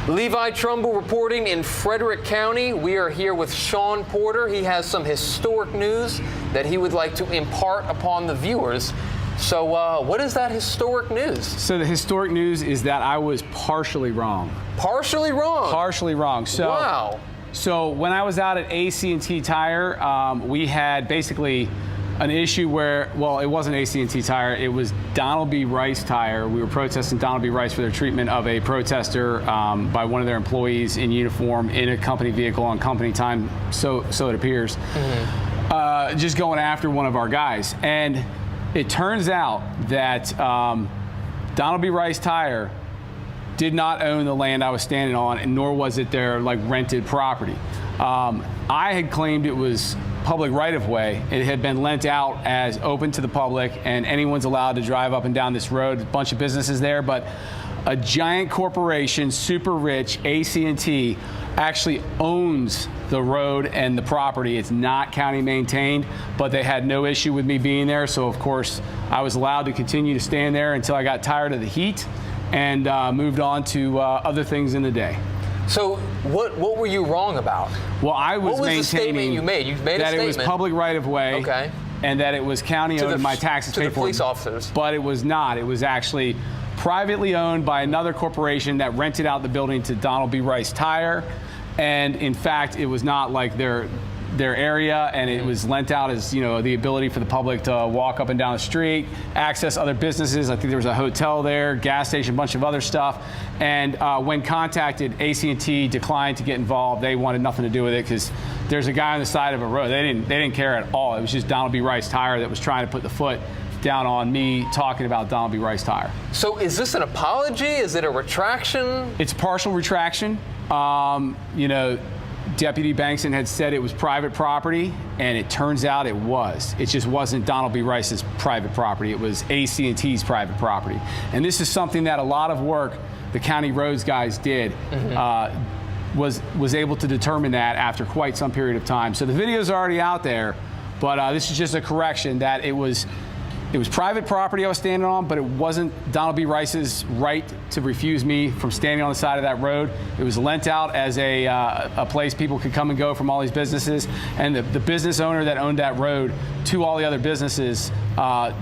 Levi Trumbull reporting in Frederick County. We are here with Sean Porter. He has some historic news that he would like to impart upon the viewers. So what is that historic news? So the historic news is that I was partially wrong. Partially wrong? Partially wrong. So, wow. So when I was out at AC&T Tire, we had basically an issue where, well, it wasn't AC&T Tire, it was Donald B. Rice Tire. We were protesting Donald B. Rice for their treatment of a protester by one of their employees in uniform in a company vehicle on company time, so it appears, just going after one of our guys. And it turns out that Donald B. Rice Tire did not own the land I was standing on, and nor was it their rented property. I had claimed it was public right-of-way. It had been lent out as open to the public, and anyone's allowed to drive up and down this road. A bunch of businesses there, but a giant corporation, super rich, AC&T, actually owns the road and the property. It's not county maintained, but they had no issue with me being there, so of course I was allowed to continue to stand there until I got tired of the heat and moved on to other things in the day. So what were you wrong about? Well, I was maintaining the statement you made? You made that a statement. It was public right-of-way, okay, and that it was county owned and my taxes paid for. To the police officers. But it was not. It was actually privately owned by another corporation that rented out the building to Donald B. Rice Tire. And in fact, it was not like their area, and it was lent out as, the ability for the public to walk up and down the street, access other businesses. I think there was a hotel there, gas station, a bunch of other stuff. And when contacted, AC&T declined to get involved. They wanted nothing to do with it because there's a guy on the side of a road. They didn't care at all. It was just Donald B. Rice Tire that was trying to put the foot down on me talking about Donald B. Rice Tire. So is this an apology? Is it a retraction? It's partial retraction. Deputy Bankson had said it was private property, and it turns out it was. It just wasn't Donald B. Rice's private property. It was AC&T's private property. And this is something that a lot of work the county roads guys did, was able to determine that after quite some period of time. So the video's already out there, but this is just a correction that it was private property I was standing on, but it wasn't Donald B. Rice's right to refuse me from standing on the side of that road. It was lent out as a place people could come and go from all these businesses, and the business owner that owned that road to all the other businesses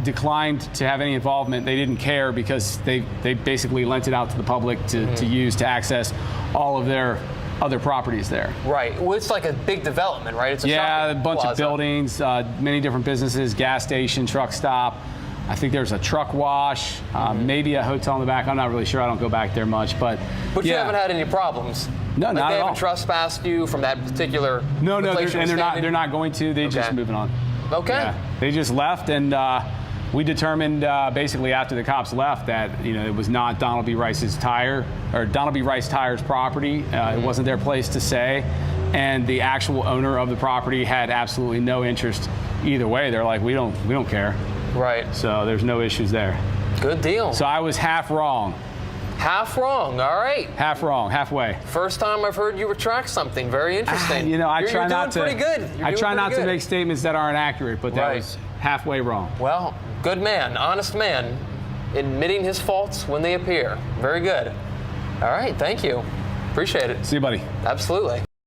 declined to have any involvement. They didn't care because they basically lent it out to the public to use to access all of their other properties there. Right. Well, it's like a big development, right? It's a bunch of buildings, many different businesses, gas station, truck stop. I think there's a truck wash, maybe a hotel in the back. I'm not really sure. I don't go back there much, but you haven't had any problems. No, not at all. They haven't trespassed you from that particular. No, they're not going to. They're just moving on. Okay. Yeah, they just left, and we determined basically after the cops left that it was not Donald B. Rice's tire or Donald B. Rice Tire's property. It wasn't their place to say, and the actual owner of the property had absolutely no interest either way. They're like, we don't care. Right. So there's no issues there. Good deal. So I was half wrong. Half wrong. All right. Half wrong. Halfway. First time I've heard you retract something. Very interesting. I try not to. Pretty good. I try not to make statements that aren't accurate, but that was halfway wrong. Well, good man, honest man, admitting his faults when they appear. Very good. All right. Thank you. Appreciate it. See you, buddy. Absolutely.